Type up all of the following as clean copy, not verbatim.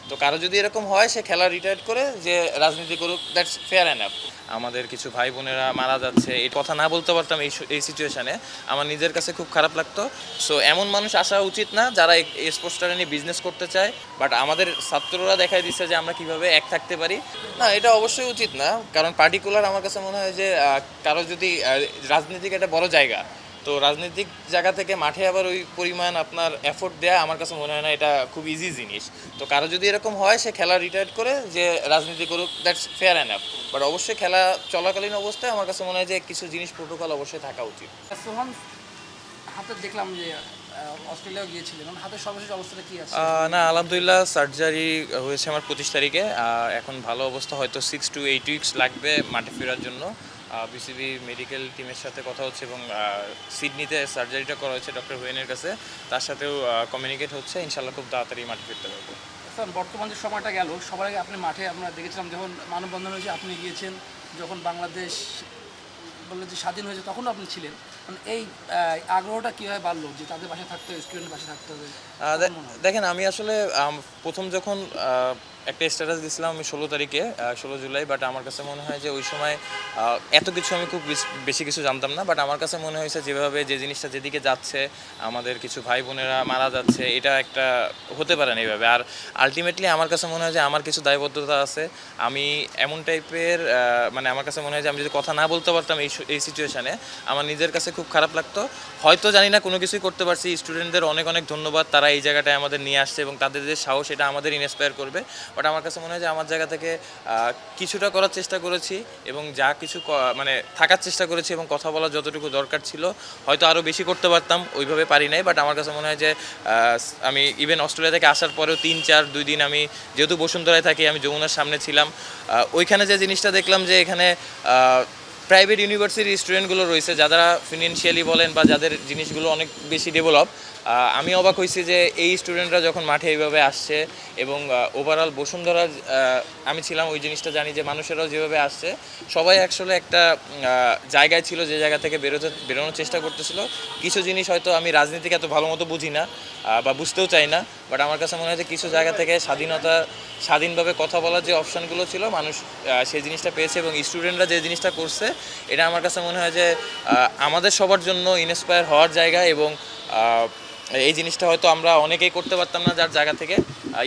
তো কারো যদি এরকম হয় সে খেলা রিটায়ার করে যে রাজনীতি করুক, দ্যাটস ফেয়ার এনাফ। আমাদের কিছু ভাই বোনেরা মারা যাচ্ছে, এই কথা না বলতে পারতাম এই সিচুয়েশানে আমার নিজের কাছে খুব খারাপ লাগতো। সো এমন মানুষ আসা উচিত না যারা এই স্পোর্টসটা নিয়ে বিজনেস করতে চায়। বাট আমাদের ছাত্ররা দেখাই দিচ্ছে যে আমরা কিভাবে এক থাকতে পারি। না, এটা অবশ্যই উচিত না, কারণ পার্টিকুলার আমার কাছে মনে হয় যে কারো যদি রাজনীতিক একটা বড় জায়গা, তো রাজনৈতিক জায়গা থেকে মাঠে আবার ওই পরিমাণ আপনার এফোর্ট দেওয়া আমার কাছে মনে হয় না এটা খুব ইজি জিনিস। তো কারো যদি এরকম হয় সে খেলা রিটায়ার করে যে রাজনীতি করুক, দ্যাটস ফেয়ার এনাফ। বাট অবশ্যই খেলা চলাকালীন অবস্থায় আমার কাছে মনে হয় যে কিছু জিনিস প্রোটোকল অবশ্যই থাকা উচিত। সোহান, হাতে দেখলাম যে অস্ট্রেলিয়াও গিয়েছিলেন, হাতের সর্বশেষ অবস্থাটা কি আছে? না, আলহামদুলিল্লাহ সার্জারি হয়েছে আমার 25 তারিখে। এখন ভালো অবস্থা, হয়তো 6 to 8 weeks লাগবে মাঠে ফেরার জন্য। বিসিবি মেডিকেল টিমের সাথে কথা হচ্ছে এবং সিডনিতে সার্জারিটা করা হয়েছে ডক্টর হুয়েনের কাছে, তার সাথেও কমিউনিকেট হচ্ছে। ইনশাল্লাহ খুব তাড়াতাড়ি মাঠে ফিরতে পারবো। স্যার, বর্তমান যে সময়টা গেল, সবার আগে আপনি মাঠে আমরা দেখেছিলাম যখন মানববন্ধন হয়েছে আপনি গিয়েছেন, যখন বাংলাদেশ বললো যে স্বাধীন হয়েছে তখনও আপনি ছিলেন। মানে এই আগ্রহটা কীভাবে বাড়লো যে তাদের বাসায় থাকতে হবে, স্টুডেন্টের বাসায় থাকতে হবে? দেখেন, আমি আসলে প্রথম যখন একটা স্ট্যাটাস দিয়েছিলাম আমি 16 তারিখে, 16 জুলাই। বাট আমার কাছে মনে হয় যে ওই সময় এত কিছু আমি খুব বেশি কিছু জানতাম না। বাট আমার কাছে মনে হয়েছে যেভাবে যে জিনিসটা যেদিকে যাচ্ছে, আমাদের কিছু ভাই বোনেরা মারা যাচ্ছে, এটা একটা হতে পারে না এইভাবে। আর আলটিমেটলি আমার কাছে মনে হয় যে আমার কিছু দায়বদ্ধতা আছে। আমি এমন টাইপের মানে আমার কাছে মনে হয় যে আমি যদি কথা না বলতে পারতাম এই সিচুয়েশানে আমার নিজের কাছে খুব খারাপ লাগতো। হয়তো জানি না কোনো কিছুই করতে পারছি। স্টুডেন্টদের অনেক অনেক ধন্যবাদ, তারা এই জায়গাটায় আমাদের নিয়ে আসছে এবং তাদের যে সাহস এটা আমাদের ইন্সপায়ার করবে। বাট আমার কাছে মনে হয় যে আমার জায়গা থেকে কিছুটা করার চেষ্টা করেছি এবং যা কিছু মানে থাকার চেষ্টা করেছি এবং কথা বলার যতটুকু দরকার ছিল হয়তো আরও বেশি করতে পারতাম, ওইভাবে পারি নাই। বাট আমার কাছে মনে হয় যে আমি ইভেন অস্ট্রেলিয়া থেকে আসার পরেও 3-4 2 দিন আমি যেহেতু বসুন্ধরায় থাকি, আমি যমুনার সামনে ছিলাম। ওইখানে যে জিনিসটা দেখলাম যে এখানে প্রাইভেট ইউনিভার্সিটির স্টুডেন্টগুলো রয়েছে যারা ফিনান্সিয়ালি বলেন বা যাদের জিনিসগুলো অনেক বেশি ডেভেলপ, আমি অবাক হয়েছি যে এই স্টুডেন্টরা যখন মাঠে এইভাবে আসছে এবং ওভারঅল বসুন্ধরা আমি ছিলাম, ওই জিনিসটা জানি যে মানুষেরাও যেভাবে আসছে সবাই আসলে একটা জায়গায় ছিল যে জায়গা থেকে বেরোনোর চেষ্টা করতেছিল। কিছু জিনিস হয়তো আমি রাজনীতিকে এত ভালো মতো বুঝি না বা বুঝতেও চাই না। বাট আমার কাছে মনে হয় যে কিছু জায়গা থেকে স্বাধীনভাবে কথা বলার যে অপশানগুলো ছিল মানুষ সেই জিনিসটা পেয়েছে এবং স্টুডেন্টরা যে জিনিসটা করছে এটা আমার কাছে মনে হয় যে আমাদের সবার জন্য ইন্সপায়ার হওয়ার জায়গা। এবং এই জিনিসটা হয়তো আমরা অনেকেই করতে পারতাম না, যার জায়গা থেকে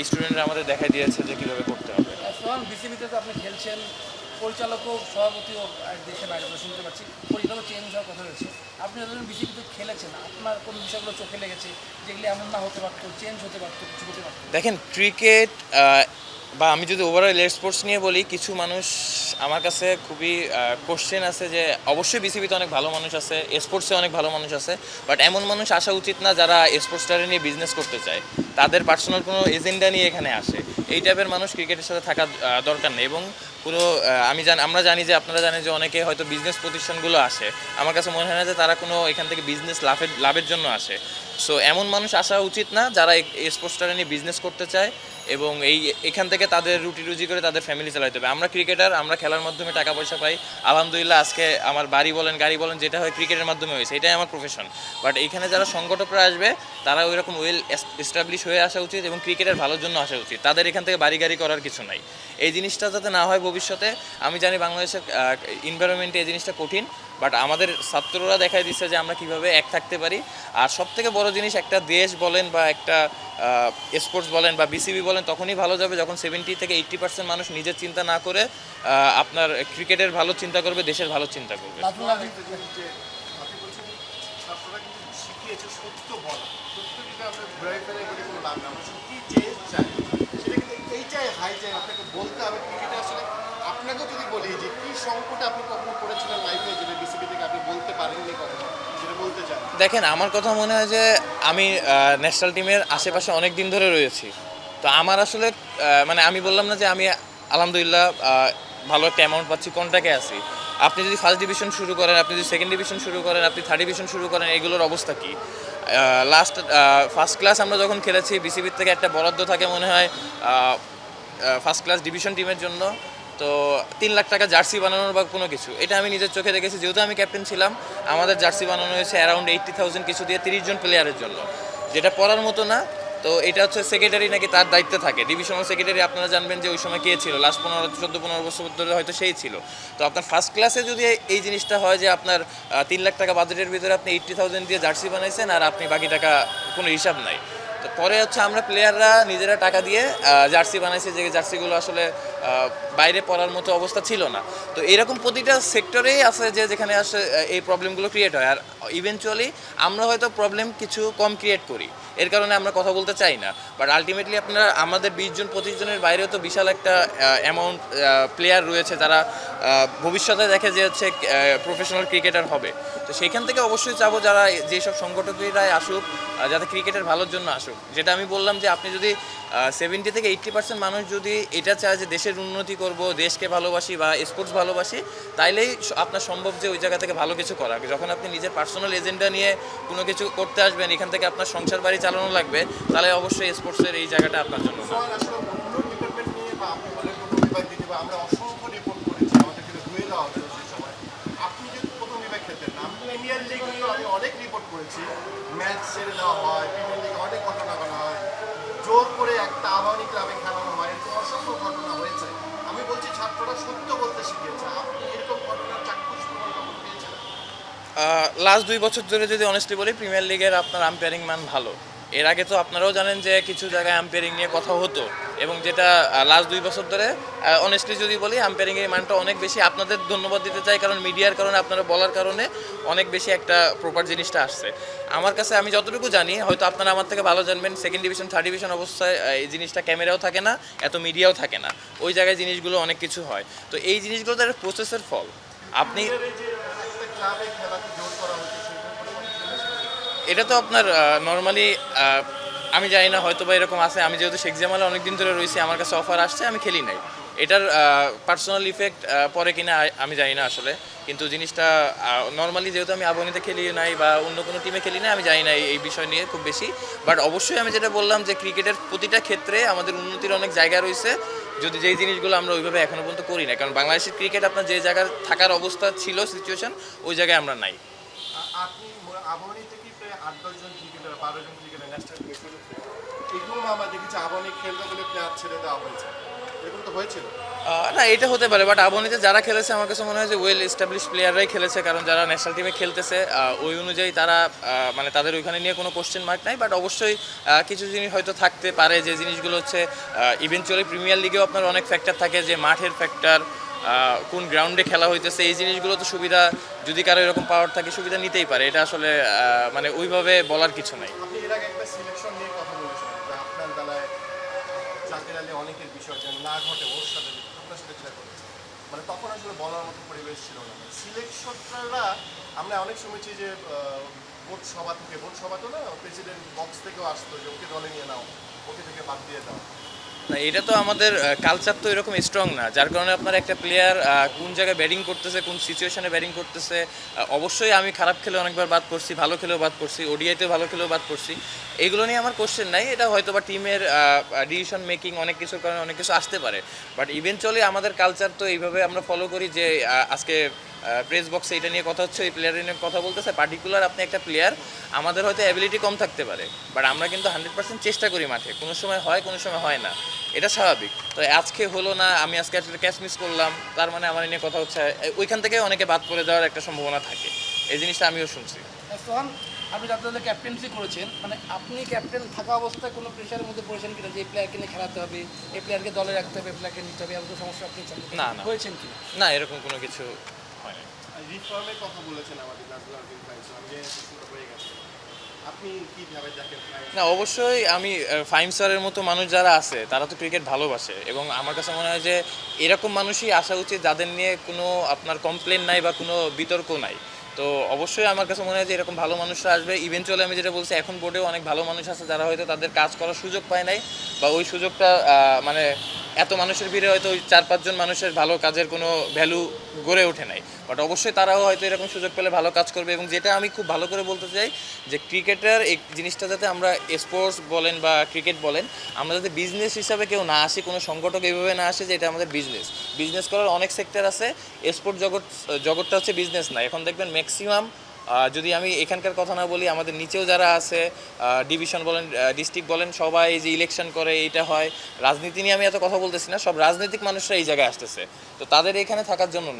স্টুডেন্টরা আমাদের দেখাই দিয়েছে যে কীভাবে করতে হবে। সোহান, বিসিবিতে তো আপনি খেলছেন, পরিচালকও সভাপতিও দেশে বাইরে আমরা শুনতে পাচ্ছি, পরিচালক চেঞ্জ হওয়ার কথা রয়েছে। আপনি যখন বিসিবিতে খেলেছেন, আপনার কোন বিষয়গুলো চোখে লেগেছে যেগুলি এমন না হতে পারতো, চেঞ্জ হতে পারতো, কিছু হতে পারতো? দেখেন, ক্রিকেট বা আমি যদি ওভারঅল স্পোর্টস নিয়ে বলি, কিছু মানুষ আমার কাছে খুবই কোশ্চেন আছে যে অবশ্যই বিসিবিতে অনেক ভালো মানুষ আছে, স্পোর্টসে অনেক ভালো মানুষ আছে। বাট এমন মানুষ আসা উচিত না যারা স্পোর্টসটারে নিয়ে বিজনেস করতে চায়, তাদের পার্সোনাল কোনো এজেন্ডা নিয়ে এখানে আসে। এই টাইপের মানুষ ক্রিকেটের সাথে থাকা দরকার নেই। এবং পুরো আমরা জানি যে আপনারা জানেন যে অনেকে হয়তো বিজনেস প্রতিষ্ঠানগুলো আসে, আমার কাছে মনে হয় না যে তারা কোনো এখান থেকে বিজনেস লাভের জন্য আসে। সো এমন মানুষ আসা উচিত না যারা এই স্পোর্টসটা নিয়ে বিজনেস করতে চায় এবং এখান থেকে তাদের রুজি করে তাদের ফ্যামিলি চালাতে হবে। আমরা ক্রিকেটার, আমরা খেলার মাধ্যমে টাকা পয়সা পাই। আলহামদুলিল্লাহ আজকে আমার বাড়ি বলেন গাড়ি বলেন যেটা হয় ক্রিকেটের মাধ্যমে হয়েছে, এটাই আমার প্রফেশন। বাট এখানে যারা সংগঠকরা আসবে তারা ওই রকম ওয়েল এস্টাবলিশ হয়ে আসা উচিত এবং ক্রিকেটের ভালোর জন্য আসা উচিত। তাদের এখান থেকে বাড়ি গাড়ি করার কিছু নাই। এই জিনিসটা যাতে না হয় ভবিষ্যতে। আমি জানি বাংলাদেশের এনভায়রনমেন্টে এই জিনিসটা কঠিন, বাট আমাদের ছাত্ররা দেখাই দিচ্ছে যে আমরা কিভাবে এক থাকতে পারি। আর সবথেকে বড় জিনিস, একটা দেশ বলেন বা একটা স্পোর্টস বলেন বা বিসিবি বলেন তখনই ভালো যাবে যখন 70 থেকে 80% মানুষ নিজের চিন্তা না করে আপনার ক্রিকেটের ভালো চিন্তা করবে, দেশের ভালো চিন্তা করবে। আপনাকেও যদি বলি যে কি সংকটে আপনি কখনো পড়েছিলেন লাইফে, যেটা বিসিবি থেকে আপনি বলতে পারেননি কখনো, যেটা বলতে চান? দেখেন, আমার কথা মনে হয় যে আমি ন্যাশনাল টিমের আশেপাশে অনেক দিন ধরে রয়েছি। তো আমার আসলে মানে আমি বললাম না যে আমি আলহামদুলিল্লাহ ভালো একটা অ্যামাউন্ট পাচ্ছি, কোনটাকে আছি। আপনি যদি ফার্স্ট ডিভিশন শুরু করেন, আপনি যদি সেকেন্ড ডিভিশন শুরু করেন, আপনি থার্ড ডিভিশন শুরু করেন, এগুলোর অবস্থা কী? ফার্স্ট ক্লাস আমরা যখন খেলেছি বিসিবির থেকে একটা বরাদ্দ থাকে মনে হয় ফার্স্ট ক্লাস ডিভিশন টিমের জন্য। তো 3 লাখ টাকা জার্সি বানানোর বা কোনো কিছু, এটা আমি নিজের চোখে দেখেছি। যেহেতু আমি ক্যাপ্টেন ছিলাম, আমাদের জার্সি বানানো হয়েছে অ্যারাউন্ড 80,000 কিছু দিয়ে 30 জন প্লেয়ারের জন্য, যেটা পড়ার মতো না। তো এটা হচ্ছে সেক্রেটারি নাকি তার দায়িত্বে থাকে। ডিভিশনাল সেক্রেটারি আপনারা জানবেন যে ওই সময় কে ছিল, লাস্ট 15 বছর ধরে হয়তো সেই ছিল। তো আপনার ফার্স্ট ক্লাসে যদি এই জিনিসটা হয় যে আপনার 3 লাখ টাকা বাজেটের ভিতরে আপনি 80,000 দিয়ে জার্সি বানাইছেন আর আপনি বাকি টাকা কোনো হিসাব নাই। তো পরে হচ্ছে আমরা প্লেয়াররা নিজেরা টাকা দিয়ে জার্সি বানাইছি, যে জার্সিগুলো আসলে বাইরে পড়ার মতো অবস্থা ছিল না। তো এরকম প্রতিটা সেক্টরেই আছে যে যেখানে আসে এই প্রবলেমগুলো ক্রিয়েট হয়। আর ইভেনচুয়ালি আমরা হয়তো প্রবলেম কিছু কম ক্রিয়েট করি, এর কারণে আমরা কথা বলতে চাই না। বাট আলটিমেটলি আপনারা আমাদের 20 জন 25 জনের বাইরেও তো বিশাল একটা অ্যামাউন্ট প্লেয়ার রয়েছে যারা ভবিষ্যতে দেখে যে হচ্ছে প্রফেশনাল ক্রিকেটার হবে। তো সেইখান থেকে অবশ্যই চাবো যারা যেসব সংগঠকেরাই আসুক, যাতে ক্রিকেটের ভালোর জন্য আসুক। যেটা আমি বললাম যে আপনি যদি 70 থেকে 80% মানুষ যদি এটা চায় যে দেশের উন্নতি করব, দেশকে ভালোবাসি বা স্পোর্টস ভালোবাসি, তাইলেই আপনার সম্ভব যে ওই জায়গা থেকে ভালো কিছু করা। যখন আপনি নিজের পার্সোনাল এজেন্ডা নিয়ে কোনো কিছু করতে আসবেন, এখান থেকে আপনার সংসার বাড়ি চালানো লাগবে, তাহলে অবশ্যই স্পোর্টসের এই জায়গাটা আপনার জন্য না। সোহান, আসলে অন্য ডিপার্টমেন্ট নিয়ে বা আপনি বলেন কোনো বিভাগ দিতে বা আমরা অসংখ্য রিপোর্ট করেছি, আমাদের কিন্তু ধুয়ে দেওয়া হতো সেই সময়। আপনি যেহেতু প্রথম বিভাগ খেলতেন না, আমি প্রিমিয়ার লিগ নিয়েও আমি অনেক রিপোর্ট করেছি। ম্যাচ ছেড়ে দেওয়া হয়, প্রিমিয়ার লিগে অনেক ঘটনা করা হয়, জোর করে একটা আবাহনী ক্লাবে খেলানো হয়, এরকম অসংখ্য ঘটনা হয়েছে। আমি বলছি ছাত্ররা সত্য বলতে শিখিয়েছে। আপনি এরকম ঘটনার চাক্ষুষ প্রমাণ কখন পেয়েছেন? লাস্ট 2 বছর ধরে যদি অনেস্টলি বলি, প্রিমিয়ার লিগের আপনার আম্পায়ারিং মান ভালো। এর আগে তো আপনারাও জানেন যে কিছু জায়গায় আম্পায়ারিং নিয়ে কথা হতো, এবং যেটা লাস্ট 2 বছর ধরে অনেস্টলি যদি বলি আম্পায়ারিংয়ের মানটা অনেক বেশি। আপনাদের ধন্যবাদ দিতে চাই, কারণ মিডিয়ার কারণে, আপনারা বলার কারণে অনেক বেশি একটা প্রপার জিনিসটা আসছে আমার কাছে। আমি যতটুকু জানি, হয়তো আপনারা আমার থেকে ভালো জানবেন, সেকেন্ড ডিভিশন থার্ড ডিভিশন অবস্থায় এই জিনিসটা ক্যামেরাও থাকে না, এত মিডিয়াও থাকে না, ওই জায়গায় জিনিসগুলো অনেক কিছু হয়। তো এই জিনিসগুলো তার প্রসেসের ফল। আপনি এই যে একটা ক্লাবে খেলাতে জোর করা হচ্ছে, সেরকম কোনো কিছু শুনেছেন? এটা তো আপনার নর্মালি আমি জানি না, হয়তো বা এরকম আছে। আমি যেহেতু শেখ জামালে অনেক দিন ধরে রয়েছি, আমার কাছে অফার আসছে, আমি খেলি নাই। এটার পার্সোনাল ইফেক্ট পরে কিনা আমি জানি না আসলে। কিন্তু জিনিসটা নর্মালি যেহেতু আমি আবাহনীতে খেলি নাই বা অন্য কোনো টিমে খেলি না, আমি জানি না এই বিষয় নিয়ে খুব বেশি। বাট অবশ্যই আমি যেটা বললাম যে ক্রিকেটের প্রতিটা ক্ষেত্রে আমাদের উন্নতির অনেক জায়গা রয়েছে, যদি যেই জিনিসগুলো আমরা ওইভাবে এখনো পর্যন্ত করি না। কারণ বাংলাদেশের ক্রিকেট আপনার যে জায়গায় থাকার অবস্থা ছিল, সিচুয়েশন, ওই জায়গায় আমরা নাই। আপনি আবাহনী থেকে প্রায় 8-10 জন ক্রিকেটার, 12 জন ক্রিকেটার ন্যাশনাল প্লে করেছে। এগুলো আমরা দেখেছি আবাহনী খেলবে বলে প্লেয়ার ছেড়ে দেওয়া হয়েছে, এরকম তো হয়েছিল। না, এটা হতে পারে, বাট আবাহনীতে যারা খেলেছে আমার কাছে মনে হয় যে ওয়েল এস্টাবলিশ প্লেয়াররাই খেলেছে। কারণ যারা ন্যাশনাল টিমে খেলতেছে ওই অনুযায়ী তারা মানে তাদের ওইখানে নিয়ে কোনো কোশ্চেন মার্ক নাই। বাট অবশ্যই কিছু জিনিস হয়তো থাকতে পারে, যে জিনিসগুলো হচ্ছে ইভেনচুয়ালি প্রিমিয়ার লিগেও আপনার অনেক ফ্যাক্টর থাকে, যে মাঠের ফ্যাক্টর, কোন গ্রাউন্ডে খেলা হইতেছে, এই জিনিসগুলো তো সুবিধা, যদি কারো এরকম পাওয়ার থাকে সুবিধা নিতেই পারে। এটা আসলে মানে ওইভাবে বলার কিছু নাই। আপনি এর আগে একটা সিলেকশন নিয়ে কথা বলেছিলেন যে আপনার বেলায় জাকের আলী অনেকের বিষয় যেন না ঘটে, ওর সাথে আপনার সাথে যেটা করেছে, মানে তখন আসলে বলার মতো পরিবেশ ছিল না। সিলেকশনরা আমরা অনেক শুনেছি যে বোর্ড সভা থেকে, বোর্ড সভা তো না, প্রেসিডেন্ট বক্স থেকেও আসতো যে ওকে দলে নিয়ে নাও, ওকে থেকে বাদ দিয়ে দাও। না, এটা তো আমাদের কালচার তো এরকম স্ট্রং না, যার কারণে আপনার একটা প্লেয়ার কোন জায়গায় ব্যাটিং করতেছে, কোন সিচুয়েশনে ব্যাটিং করতেছে। অবশ্যই আমি খারাপ খেলে অনেকবার বাদ পড়ছি, ভালো খেলেও বাদ পড়ছি, ওডিআইতেও ভালো খেলেও বাদ পড়ছি। এইগুলো নিয়ে আমার কোশ্চেন নাই। এটা হয়তো বা টিমের ডিসিশন মেকিং, অনেক কিছুর কারণে অনেক কিছু আসতে পারে। বাট ইভেনচুয়ালি আমাদের কালচার তো এইভাবে আমরা ফলো করি যে আজকে প্রেস বক্সে এটা নিয়ে কথা হচ্ছে, এই প্লেয়ারের নিয়ে কথা বলতেছে, পার্টিকুলার আপনি একটা প্লেয়ার, আমাদের হয়তো অ্যাবিলিটি কম থাকতে পারে, বাট আমরা কিন্তু 100% চেষ্টা করি মাঠে। কোনো সময় হয়, কোনো সময় হয় না, এটা স্বাভাবিক। তো আজকে হলো না, আমি আজকে একটা ক্যাচ মিস করলাম, তার মানে আমার নিয়ে কথা হচ্ছে, ওইখান থেকে অনেকে বাদ পড়ে যাওয়ার একটা সম্ভাবনা থাকে। এই জিনিসটা আমিও শুনছি। সোহান, আপনি যাদের ক্যাপ্টেন্সি করেছেন, মানে আপনি ক্যাপ্টেন থাকা অবস্থায় কোনো প্রেশারের মধ্যে পড়েছেন কিনা যে এই প্লেয়ারকে নিয়ে খেলাতে হবে, এই প্লেয়ারকে দলে রাখতে হবে, প্লেয়ারকে নিতে হবে, এমন কোনো সমস্যা আপনি না, না। হয়েছেন কি? না, এরকম কোনো কিছু হয় না। রিফর্মের কথা বলেছেন আমাদের নাজমুল আলদিন ভাই, আমি যে প্রশ্নটা হয়ে গেছে, আপনি কীভাবে দেখেন? না, অবশ্যই আমি ফাইম স্যারের মতো মানুষ যারা আছে তারা তো ক্রিকেট ভালোবাসে, এবং আমার কাছে মনে হয় যে এরকম মানুষই আসা উচিত যাদের নিয়ে কোনো আপনার কমপ্লেন নাই বা কোনো বিতর্ক নাই। তো অবশ্যই আমার কাছে মনে হয় যে এরকম ভালো মানুষরা আসবে। ইভেনচুয়ালি আমি যেটা বলছি, এখন বোর্ডেও অনেক ভালো মানুষ আছে যারা হয়তো তাদের কাজ করার সুযোগ পায় নাই, বা ওই সুযোগটা মানে এত মানুষের ভিড়ে হয়তো ওই 4-5 জন মানুষের ভালো কাজের কোনো ভ্যালু গড়ে ওঠে নাই। বাট অবশ্যই তারাও হয়তো এরকম সুযোগ পেলে ভালো কাজ করবে। এবং যেটা আমি খুব ভালো করে বলতে চাই যে ক্রিকেটার এই জিনিসটা যাতে আমরা স্পোর্টস বলেন বা ক্রিকেট বলেন, আমরা যাতে বিজনেস হিসাবে কেউ না আসি, কোনো সংগঠক এইভাবে না আসে যে এটা আমাদের বিজনেস। বিজনেস করার অনেক সেক্টর আছে, স্পোর্ট জগৎটা হচ্ছে বিজনেস না। এখন দেখবেন ম্যাক্সিমাম যদি আমি এখানকার কথা না বলি, আমাদের নিচেও যারা আছে, ডিভিশন বলেন, ডিস্ট্রিক্ট বলেন, সবাই এই যে ইলেকশন করে এইটা হয়, রাজনীতি নিয়ে আমি এত কথা বলতেছি না, সব রাজনৈতিক মানুষরা এই জায়গায় আসতেছে, তো তাদের এখানে থাকার জন্য না,